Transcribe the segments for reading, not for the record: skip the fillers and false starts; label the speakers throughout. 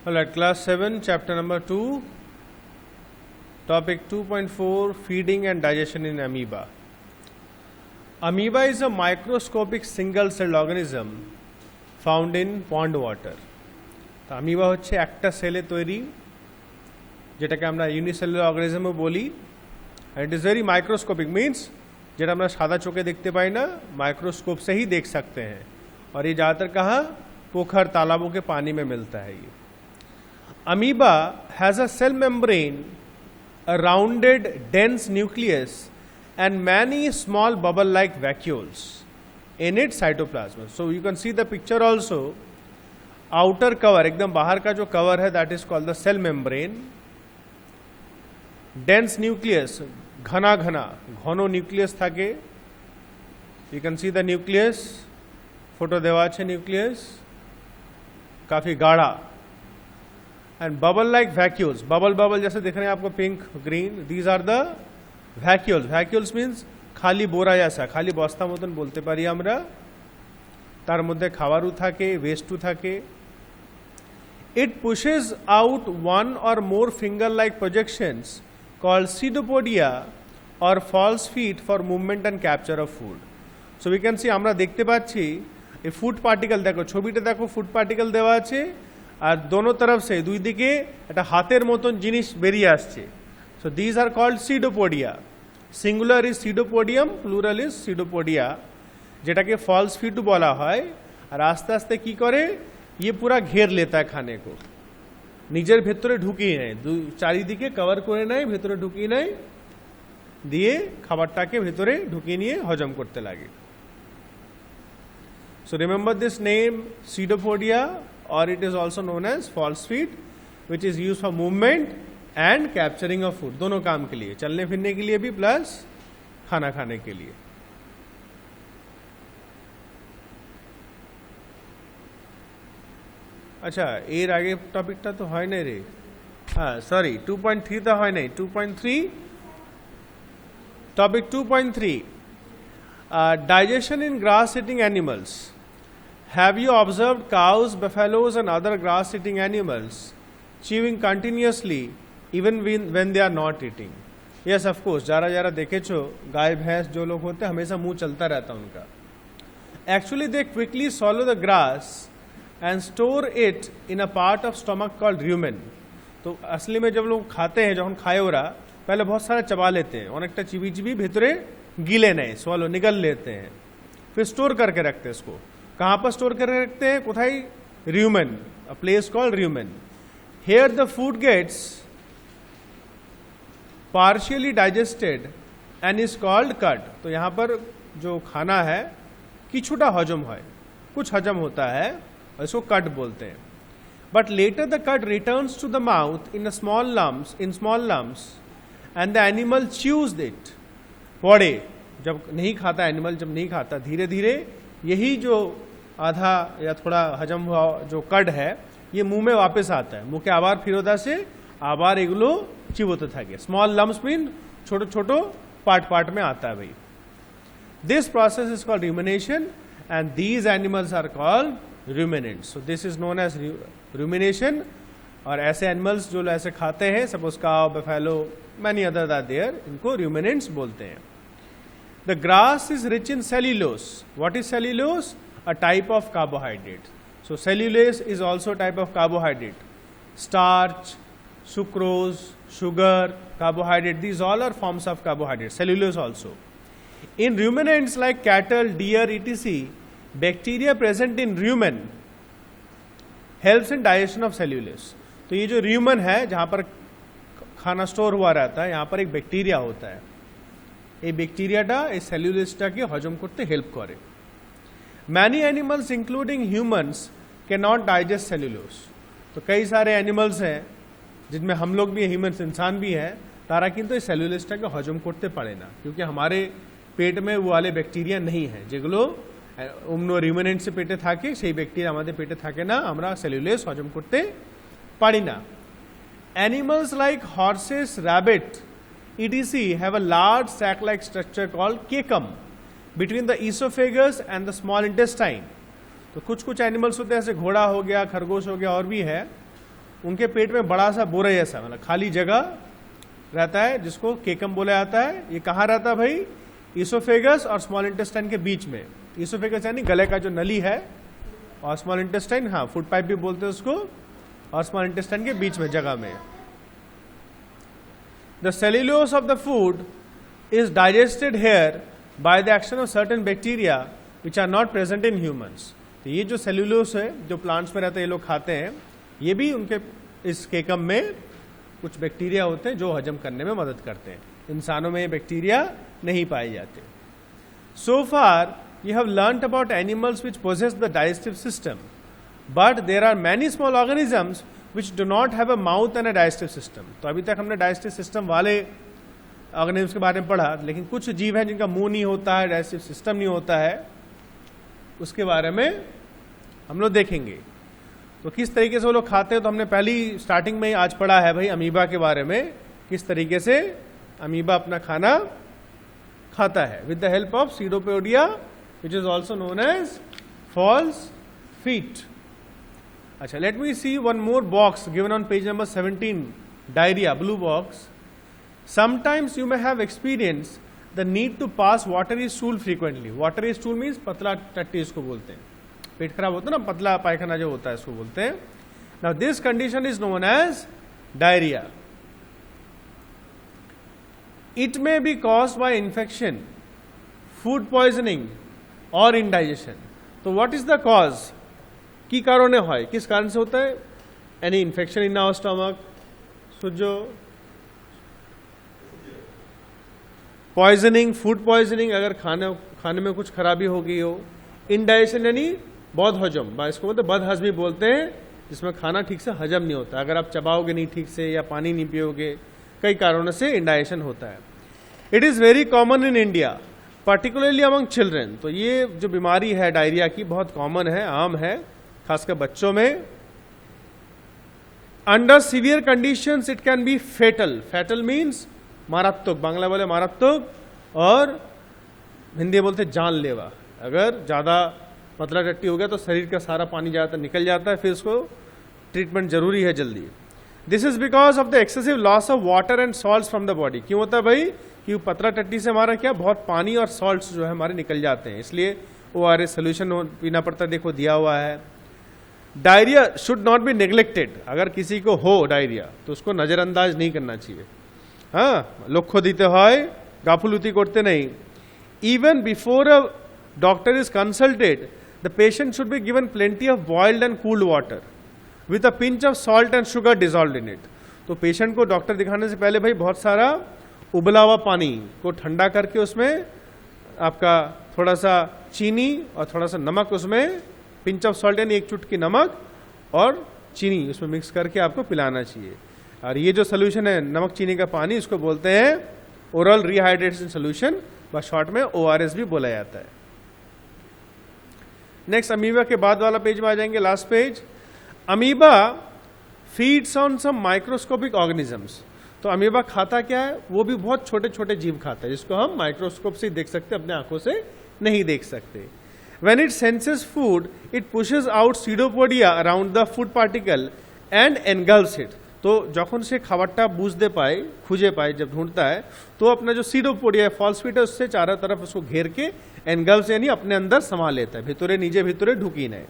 Speaker 1: Alright, class 7, chapter number 2, topic 2.4, feeding and digestion in amoeba. Amoeba is a microscopic single-celled organism found in pond water. তো amoeba হচ্ছে একটা সেলে তৈরি, যেটাকে আমরা ইউনিসেলুলার অর্গানিজমও বলি। and it is very microscopic, means যেটা আমরা সাদা চোখে দেখতে পাই না, माइक्रोस्कोप से ही देख सकते हैं। और ये ज़्यादातर कहाँ, पोखर तालाबों के पानी में मिलता है ये। Amoeba has a cell membrane, a rounded, dense nucleus, and many small bubble-like vacuoles in its cytoplasm. So you can see the picture also. Outer cover, एकदम बाहर का जो cover है, that is called the cell membrane. Dense nucleus, घना घना, घनो nucleus থাকে. You can see the nucleus. Photo देवा छे nucleus. काफी गाढ़ा. And bubble-like vacuoles, bubble जैसे दिख रहे हैं आपको pink, green. These are the vacuoles. Vacuoles means खाली बोरा जैसा, खाली बस्ता मतन बोलते पारी আমরা। तार मध्य खावारू থাকে, वेस्टू থাকে। It pushes out one or more finger-like projections called pseudopodia or false feet for movement and capture of food. So we can see আমরা দেখতে পাচ্ছি এই ফুড পার্টিকেল, দেখো ছবিটা দেখো, ফুড পার্টিকেল দেওয়া আছে আর দোনো তরফ से দুই দিকে একটা হাতের মতন জিনিস বেরিয়ে আসছে। So these are called pseudopodia. Singular is pseudopodium, plural is pseudopodia, যেটাকে false feet বলা হয়। আর আস্তে আস্তে কি করে, ये पूरा घेर लेता है खाने को, নিজের ভেতরে ঢুকিয়ে নেয়, চারিদিকে কভার করে নেয়, ভেতরে ঢুকিয়ে নেয়, দিয়ে খাবারটাকে ভেতরে ঢুকিয়ে নিয়ে হজম করতে লাগে। So remember this name pseudopodia, or it is also known as false feet, which is used for movement and capturing of food, दोनों काम के लिए, चलने फिरने के लिए भी प्लस खाना खाने के लिए। अच्छा, এর আগে টপিকটা তো হয় নাই রে, হ্যাঁ সরি 2.3 তো হয় নাই। 2.3 topic 2.3, digestion in grass eating animals. Have you observed cows, buffaloes and other grass eating animals chewing continuously even when they are not eating? Yes, of course, जरा जरा देखे छो, गाय भैंस जो लोग होते हैं हमेशा मुंह चलता रहता उनका। Actually they quickly swallow the grass and store it in a part of stomach called rumen. तो असली में जब लोग खाते हैं, जब खाए हो रहा, पहले बहुत सारा चबा लेते हैं, अनेकटा चिबी चिबी भीतरे गीले नहीं, swallow निगल लेते हैं, फिर स्टोर करके रखते हैं इसको। कहाँ पर स्टोर करके रखते हैं? कोথায়? rumen, a place called rumen. Here the food gets partially digested and is called cud. तो यहाँ पर जो खाना है কিছুটা हजम है, कुछ हजम होता है, इसको कट बोलते हैं। But later the cud returns to the mouth in small lumps and the animal chews it. पौड़े जब नहीं खाता एनिमल, जब नहीं खाता, धीरे धीरे यही जो आधा या थोड़ा हजम हुआ जो कड है ये मुंह में वापस आता है, मुंह के आबार फिरोदा से आबार एगुलो चिबोते থাকে। स्मॉल लम्स मीन छोटो छोटो पार्ट में आता है भाई। This process is called rumination and these animals are called ruminants. So this is known as rumination। और ऐसे एनिमल्स जो ऐसे खाते हैं, suppose cow, buffalo, many other are there, इनको ruminants बोलते हैं। The grass is rich in cellulose. What is cellulose? A type of carbohydrate. So cellulose is also a type of carbohydrate. Starch, sucrose, sugar, carbohydrate, these all are forms of carbohydrate. Cellulose also. In ruminants like cattle, deer, etc., bacteria present in rumen helps in digestion of cellulose. तो ये जो rumen है, जहाँ पर खाना store हुआ रहता है, यहाँ पर एक बैक्टीरिया होता है। ये बैक्टीरियाटा এই সেলুলোজটাকে হজম করতে হেল্প করে। Many animals including humans cannot digest cellulose. तो कई सारे एनिमल्स हैं जिनमें हम लोग भी, ह्यूमंस इंसान भी हैं, तारा किंतु এই সেলুলোজটাকে হজম করতে পারে না, क्योंकि हमारे पेट में वो वाले बैक्टीरिया नहीं है যেগুলো অন্য রিউমিনেন্টসে পেটে থাকে, সেই ব্যাকটেরিয়া আমাদের পেটে থাকে না, আমরা সেলুলোজ হজম করতে পারি না। Animals like horses, rabbit, etc. have a large sac-like structure called cecum between the esophagus and the small intestine. तो कुछ कुछ एनिमल्स होते हैं, जैसे घोड़ा हो गया, खरगोश हो गया, और भी है, उनके पेट में बड़ा सा बोरा जैसा मतलब खाली जगह रहता है जिसको केकम बोला जाता है। ये कहाँ रहता है भाई? ईसोफेगस और स्मॉल इंटेस्टाइन के बीच में। ईसोफेगस यानी गले का जो नली है, और स्मॉल इंटेस्टाइन, हाँ फूड पाइप भी बोलते हैं उसको, और स्मॉल इंटेस्टाइन के बीच में जगह में। The cellulose of the food is digested here by the action of certain bacteria which are not present in humans. तो ये जो सेल्यूलोज है जो प्लांट्स में रहते हैं, ये लोग खाते हैं, ये भी उनके इस केकम में कुछ बैक्टीरिया होते हैं जो हजम करने में मदद करते हैं। इंसानों में ये बैक्टीरिया नहीं पाए जाते। सो फार you have learnt about animals which possess the digestive system, but there are many small organisms which do not have a mouth and a digestive system. तो अभी तक हमने digestive system वाले organisms के बारे में पढ़ा, लेकिन कुछ जीव हैं जिनका मुंह नहीं होता है, digestive system नहीं होता है, उसके बारे में हम लोग देखेंगे। तो किस तरीके से वो लोग खाते हैं, तो हमने पहली स्टार्टिंग में ही आज पढ़ा है भाई अमीबा के बारे में, किस तरीके से अमीबा अपना खाना खाता है with the help of pseudopodia which is also known as false feet. अच्छा, let me see one more box given on page number 17, diarrhea, blue box. Sometimes you may have experienced the need to pass watery stool frequently. Watery stool means पतला टट्टी इसको बोलते हैं, पेट खराब होता है ना, पतला पायखाना जो होता है इसको बोलते हैं। Now this condition is known as diarrhea. It may be caused by infection, food poisoning और इंडाइजेशन। तो व्हाट इज द कॉज? की कारण है, किस कारण से होता है? Any infection in our stomach, सुजो, पॉइजनिंग, फूड पॉइजनिंग, अगर खाने में कुछ खराबी हो गई हो, इंडाइजेशन यानी बद हजम, इसको बोलते बद हजमी बोलते हैं, जिसमें खाना ठीक से हजम नहीं होता। अगर आप चबाओगे नहीं ठीक से या पानी नहीं पियोगे, कई कारणों से इंडाइजेशन होता है। It is very common in India particularly among children. तो ये जो बीमारी है डायरिया की बहुत कॉमन है, आम है, खासकर बच्चों में। Under severe conditions it can be fatal. Fatal means मारात्मक, बांग्ला बोले मारात्मक, और हिंदी बोलते जानलेवा। अगर ज्यादा पतला टट्टी हो गया तो शरीर का सारा पानी ज्यादातर निकल जाता है, फिर उसको ट्रीटमेंट जरूरी है जल्दी। This is because of the excessive loss of water and salts from the body. क्यों होता है भाई? कि पतला टट्टी से हमारा क्या बहुत पानी और सॉल्ट्स जो है हमारे निकल जाते हैं, इसलिए ORS सोल्यूशन पीना पड़ता है, देखो दिया हुआ है। Diarrhoea should not be neglected. अगर किसी को हो डायरिया तो उसको नजरअंदाज नहीं करना चाहिए। हाँ, लक्ष्य दीते হয়, गाफुलुती करते नहीं। Even before a doctor is consulted the patient should be given plenty of boiled and cooled water with a pinch of salt and sugar dissolved in it. तो पेशेंट को डॉक्टर दिखाने से पहले भाई बहुत सारा उबला हुआ पानी को ठंडा करके उसमें आपका थोड़ा सा चीनी और थोड़ा सा नमक, उसमें पिंच ऑफ सॉल्ट यानी एक चुटकी नमक और चीनी उसमें मिक्स करके आपको पिलाना चाहिए। और ये जो सोल्यूशन है नमक चीनी का पानी, इसको बोलते हैं ओरल रिहाइड्रेशन सोल्यूशन, बस शॉर्ट में ORS भी बोला जाता है। नेक्स्ट अमीबा के बाद वाला पेज में आ जाएंगे, last page. Amoeba feeds on some microscopic organisms. तो अमीबा खाता क्या है? वो भी बहुत छोटे छोटे जीव खाता है, जिसको हम माइक्रोस्कोप से देख सकते, अपने आंखों से नहीं देख सकते। When it senses food, it pushes out pseudopodia around the food particle and engulfs it. तो যখন সে খাবারটা বুঝতে পায়, খুঁজে পায়, जब ढूंढता है तो अपना जो सीडोपोडिया है, फॉल्स फीट है, उससे चारों तरफ उसको घेर के एनगल्फ्स यानी अपने अंदर समा लेता है, भितरे नीचे भितरे ढुकी नहीं।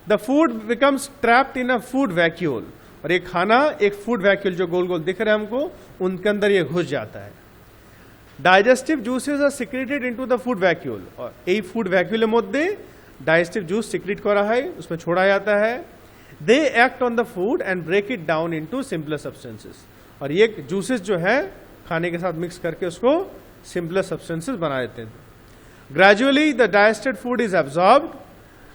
Speaker 1: The food becomes trapped in a food vacuole. और ये खाना एक फूड वैक्यूल जो गोल गोल दिख रहे हैं हमको, उनके अंदर ये घुस जाता है। Digestive juices are secreted into the food vacuole. और এই फूड वैक्यूलेর মধ্যে डाइजेस्टिव जूस सिक्रेट करा है, उसमें छोड़ा जाता है। They act on the food and break it down into simpler substances. और ये जूसेस जो है खाने के साथ मिक्स करके उसको सिंपलर सब्सटेंसेस बना देते हैं। Gradually the digested food is absorbed.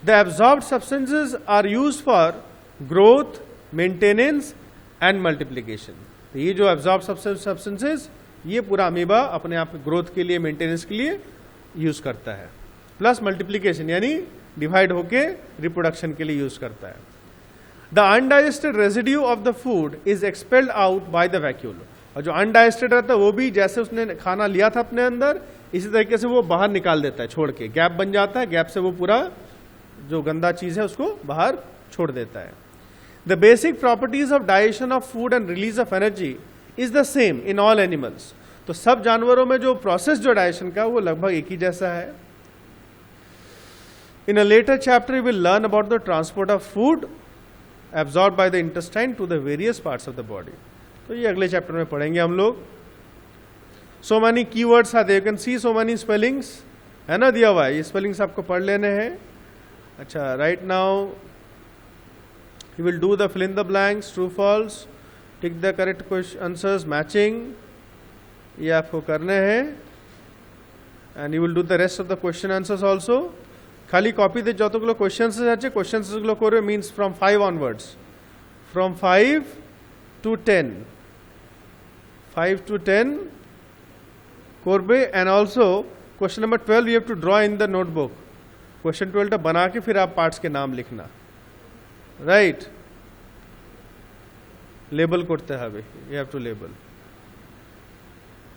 Speaker 1: The absorbed substances are used for growth, maintenance and multiplication. ये जो एब्जॉर्ब सब्सटेंसेस ये पूरा अमीबा अपने आप ग्रोथ के लिए, मेंटेनेंस के लिए यूज करता है, प्लस मल्टीप्लिकेशन यानी डिवाइड होके रिप्रोडक्शन के लिए यूज करता है। The undigested residue of the food is expelled out by the vacuole. और जो अनडाइजेस्टेड रहता है वो भी जैसे उसने खाना लिया था अपने अंदर, इसी तरीके से वो बाहर निकाल देता है, छोड़ के गैप बन जाता है, गैप से वो पूरा जो गंदा चीज है उसको बाहर छोड़ देता है। The basic properties of digestion of food and release of energy is the same in all animals. तो सब जानवरों में जो प्रोसेस जो डाइजेशन का वो लगभग एक ही जैसा है. In a later chapter we will learn about the transport of food absorbed by the intestine to the various parts of the body. तो ये अगले चैप्टर में पढ़ेंगे हम लोग. So many keywords are there. You can see so many spellings. है ना दिया हुआ है, ये स्पेलिंग्स आपको पढ़ लेने हैं. अच्छा, right now you will do the fill in the blanks, true false, tick the correct question answers, matching, ये आपको करने हैं. And you will do the rest of the question answers also. खाली कॉपी दे যতগুলো কোশ্চেন্স আছে কোশ্চেন্সগুলো করে means from 5 onwards, from 5 to 10, 5 to 10 করবে. and also question number 12 you have to draw in the notebook. question 12 টা बना के फिर आप पार्ट्स के नाम लिखना, राइट. लेबल করতে হবে, you have to label.